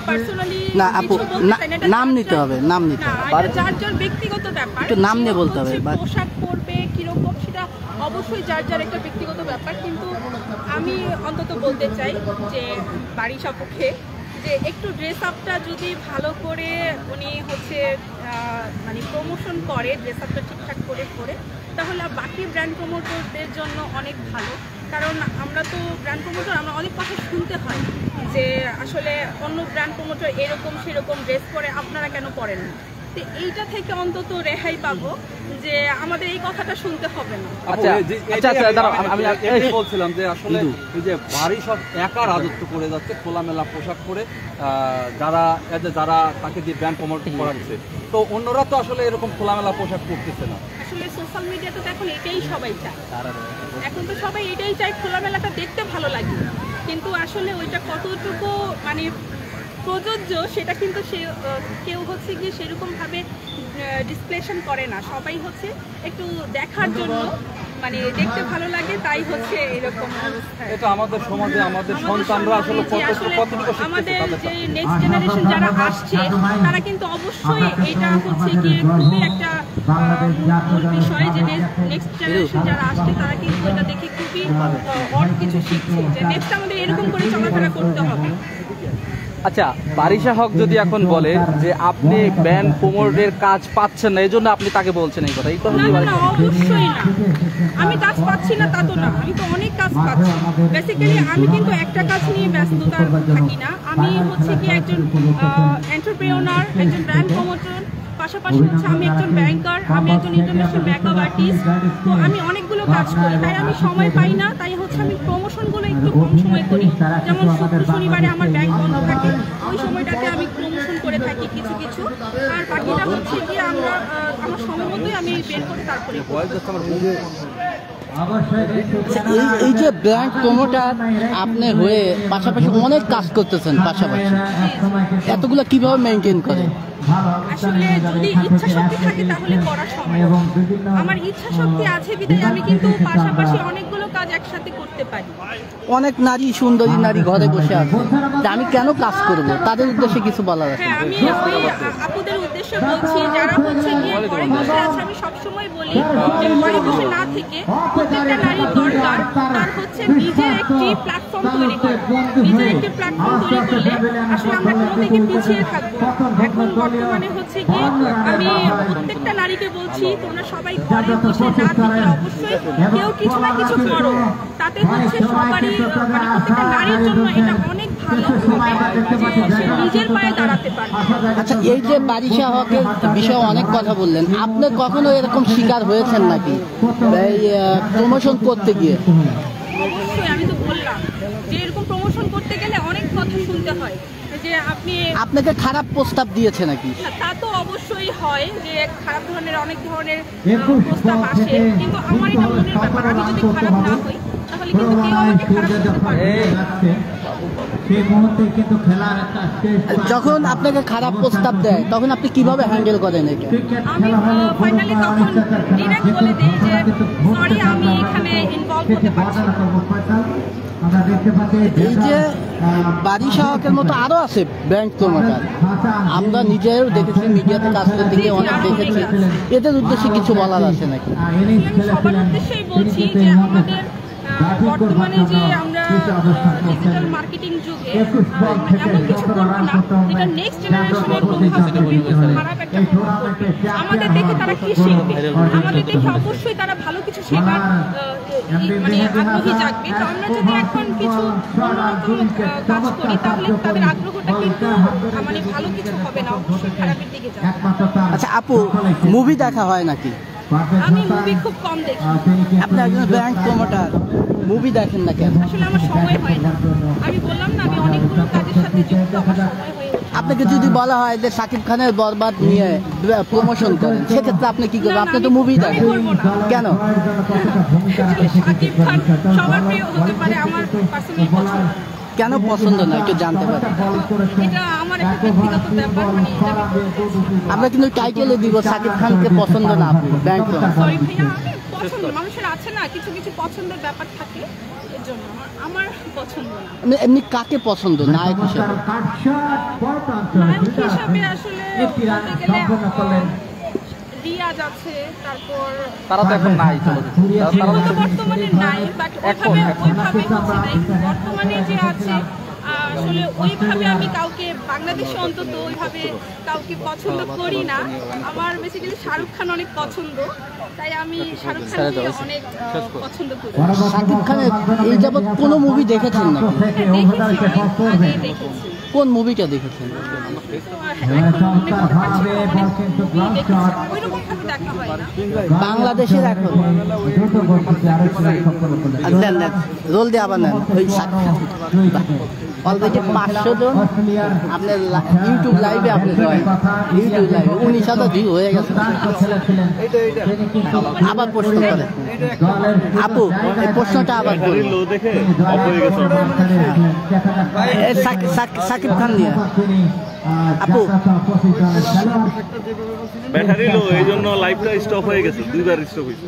Personally না আপু নাম নিতে হবে, নাম নিতে হবে, যার যার ব্যক্তিগত ব্যাপার, একটু নাম নিয়ে বলতে হবে। পোশাক পরবে কিরকম সেটা অবশ্যই যার যার একটা ব্যক্তিগত ব্যাপার, কিন্তু আমি অন্তত বলতে চাই যে বাড়ির সপক্ষে যে একটু ড্রেস আপটা যদি ভালো করে উনি হচ্ছে মানে প্রমোশন করে, ড্রেস আপটা ঠিকঠাক করে তাহলে বাকি ব্র্যান্ড প্রমোটরদের জন্য অনেক ভালো। কারণ আমরা তো ব্র্যান্ড প্রমোটর, আমরা অনেক কথা শুনতে হয় যে আসলে অন্য ব্র্যান্ড প্রমোটর এরকম সেরকম ড্রেস পরে, আপনারা কেন পরেন না। তো এইটা থেকে অন্তত রেহাই পাবো যে আমাদের এই কথাটা শুনতে হবে না। আমি বলছিলাম যে আসলে এই যে বাড়ি সব একা রাজত্ব করে যাচ্ছে খোলামেলা পোশাক পরে, যারা তাকে দিয়ে ব্র্যান্ড প্রমোট করাচ্ছে, তো অন্যরা তো আসলে এরকম খোলামেলা পোশাক পরতেছে না। আসলে সোশ্যাল মিডিয়াতে তো এখন এটাই সবাই চায়, এখন তো সবাই এটাই চায়, খোলামেলাটা দেখতে ভালো লাগে, কিন্তু আসলে ওইটা কতটুকু মানে প্রযোজ্য সেটা কিন্তু কেউ হচ্ছে গিয়ে সেরকমভাবে ডিসপ্লেশন করে না। সবাই হচ্ছে একটু দেখার জন্য, মানে দেখতে ভালো লাগে, তাই হচ্ছে এরকম অবস্থা। এটা আমাদের সমাজে আমাদের সন্তানরা আসলে আমাদের যে নেক্সট জেনারেশন যারা আসছে তারা কিন্তু অবশ্যই এটা হচ্ছে গিয়ে খুবই একটা মূল বিষয় যে নেক্সট জেনারেশন যারা আসছে তারা কিন্তু এটা দেখে খুবই অড কিছু শিখছে যে নেক্সট আমাদের এরকম করে চলাফেরা করতে হবে। আচ্ছা, বারিশা হক যদি এখন বলে যে আপনি ব্র্যান্ড প্রমোটের কাজ পাচ্ছেন না, এই জন্য আপনি তাকে বলছেন এই কথা, এই কথা অবশ্যই না, আমি কাজ পাচ্ছি না তা তো না, আমি তো অনেক কাজ পাচ্ছি। বেসিক্যালি আমি কিন্তু একটা কাজ নিয়ে ব্যস্ততা থাকি না, আমি হচ্ছে কি একজন এন্টারপ্রেনার, একজন ব্র্যান্ড প্রমোটর, পাশাপাশি হচ্ছে আমি একজন ব্যাংকার, আমি একজন ইন্টারন্যাশনাল মেকআপ আর্টিস্ট। তো আমি অনেকগুলো কাজ করি, তাই আমি সময় পাই না, তাই হচ্ছে আমি প্রমোশনগুলো একটু কম সময় করি। যেমন শুক্র শনিবারে আমার ব্যাংক বন্ধ থাকে, ওই সময়টাতে আমি প্রমোশন করে থাকি কিছু কিছু, আর বাকিটা হচ্ছে কি আমরা আমার সময় মতোই আমি বের করে তারপরে। এই যে ব্র্যান্ড প্রমোটার আপনি হয়ে পাশাপাশি অনেক কাজ করতেছেন, পাশাপাশি এতগুলো কিভাবে মেনটেন করেন? আসলে যদি ইচ্ছা শক্তি থাকে তাহলে করা সম্ভব। আমার ইচ্ছা শক্তি আছে বিধায় আমি কিন্তু পাশাপাশি অনেকগুলো কাজ একসাথে করতে পারি। অনেক নারী, সুন্দরী নারী ঘরে বসে আছে, আমি কেন কাজ করব, তাদের উদ্দেশ্যে কিছু বলার আছে? হ্যাঁ, আমি ওই আপুদের উদ্দেশ্যে বলছি যারা হচ্ছে গিয়ে ঘরে বসে আছে। আমি সবসময় বলি যে ঘরে বসে না থেকে প্রত্যেকটা নারীর দরকার তার হচ্ছে নিজের একটি প্ল্যাটফর্ম তৈরি করা। নিজের একটি প্ল্যাটফর্ম তৈরি করলে আসলে আমরা কোনো দিকে পিছিয়ে থাকবো। এখন বর্তমানে হচ্ছে কি আমি প্রত্যেকটা নারীকে বলছি তোমরা সবাই ঘরে বসে না থেকে অবশ্যই কেউ কিছু না কিছু করো, তাতে হচ্ছে সবারই মানে প্রত্যেকটা নারীর জন্য এটা অনেক ভালো হবে যে সে নিজের পায়ে দাঁড়াতে পারবে। আচ্ছা, এই যে বারিশা হকের বিষয়ে অনেক কথা বললেন, আপনি কখনো এরকম শিকার হয়েছেন নাকি এই প্রমোশন করতে গিয়ে? অবশ্যই, আমি তো বললাম যে এরকম প্রমোশন করতে গেলে অনেক কথা শুনতে হয় যে আপনাকে খারাপ প্রস্তাব দিয়েছে নাকি? তা তো অবশ্যই হয় যে খারাপ ধরনের অনেক ধরনের প্রস্তাব আসে, কিন্তু আমার এটা মনের ব্যাপার, আমি যদি খারাপ না হই তাহলে কিন্তু কেউ আমাকে খারাপ করতে পারবে না। যখন আপনাকে খারাপ প্রস্তাব দেয় তখন আপনি কিভাবে হ্যান্ডেল করেন এটা? আমি ফাইনালি তখন ডিরেক্ট বলে দিই যে সরি, আমি এখানে ইনভলভ হতে পারছি না। এই যে বারিশা হকের মতো আরো আছে ব্র্যান্ড প্রমোটার, আমরা নিজেও দেখেছি, মিডিয়াতে কাজ করতে গিয়ে অনেক দেখেছি, এদের উদ্দেশ্যে কিছু বলার আছে নাকি? সবার উদ্দেশ্যেই বলছি যে আমাদের বর্তমানে যে আমরা ডিজিটাল মার্কেটিং যুগে এমন কিছু করবো না যেটা নেক্সট জেনারেশনের খারাপ একটা আমাদের দেখে তারা কি শিখবে, আমাদের দেখে অবশ্যই তারা ভালো কিছু শেখার মানে আগ্রহী জাগবে। তো আমরা যদি এখন কিছু অন্যরকম কাজ করি তাহলে তাদের আগ্রহটা কিন্তু মানে ভালো কিছু হবে না, অবশ্যই খারাপের দিকে যাবে। আচ্ছা আপু, মুভি দেখা হয় নাকি? আমি মুভি খুব কম দেখি। আপনি একজন ব্র্যান্ড প্রমোটার, মুভি দেখেন না কেন? আসলে আমার সময় হয় না, আমি বললাম না আমি অনেকগুলো কাজের সাথে যুক্ত, আমার সময় হয়ে ওঠে। আপনাকে যদি বলা হয় যে শাকিব খানের বরবাদ নিয়ে প্রমোশন করেন, সেক্ষেত্রে আপনি কি করবেন? আপনি তো মুভি দেখেন, কেন? শাকিব খান সবার প্রিয় হতে পারে, আমার পার্সোনাল পছন্দ। কেন পছন্দ না একটু জানতে পারি? এটা আমার একটা ব্যক্তিগত ব্যাপার, মানে আমরা কিন্তু টাইটেলে দিব শাকিব খানকে পছন্দ না আপনি ব্র্যান্ড। সরি ভাইয়া, আমি পছন্দ, মানুষের আছে না কিছু কিছু পছন্দের ব্যাপার থাকে, জন্য আমার পছন্দ না। এমনি কাকে পছন্দ নায়ক হিসেবে? নায়ক হিসাবে আসলে বলতে গেলে রিয়াজ আছে, তারপর তারা তো এখন নাই চলচ্চিত্রে। তারা এখন তো বর্তমানে নাই, বাট ওইভাবে হচ্ছে নাই। বর্তমানে যে আছে আসলে ওইভাবে আমি কাউকে বাংলাদেশে অন্তত ওইভাবে কাউকে পছন্দ করি না। আমার বেসিক্যালি শাহরুখ খান অনেক পছন্দ, তাই আমি শাহরুখ খানকে অনেক পছন্দ করি। শাকিব খানের এই যাবৎ কোনো মুভি দেখেছেন নাকি? হ্যাঁ, দেখেছি, অনেক আগে দেখেছি। কোন মুভিটা দেখেছেন? বাংলাদেশের এখন দেন রোল দিয়ে আবার নেন। ওই অলরেডি 500 জন আপনার ইউটিউব লাইভে আপনি ইউটিউব লাইভে 19,000 ভিউ হয়ে গেছে। আবার প্রশ্ন করেন আপু, এই প্রশ্নটা আবার করুন। সাকিব খান নিয়ে আপু, ব্যাটারি লো, এই জন্য লাইভটা স্টপ হয়ে গেছে, 2বার স্টপ হয়েছে।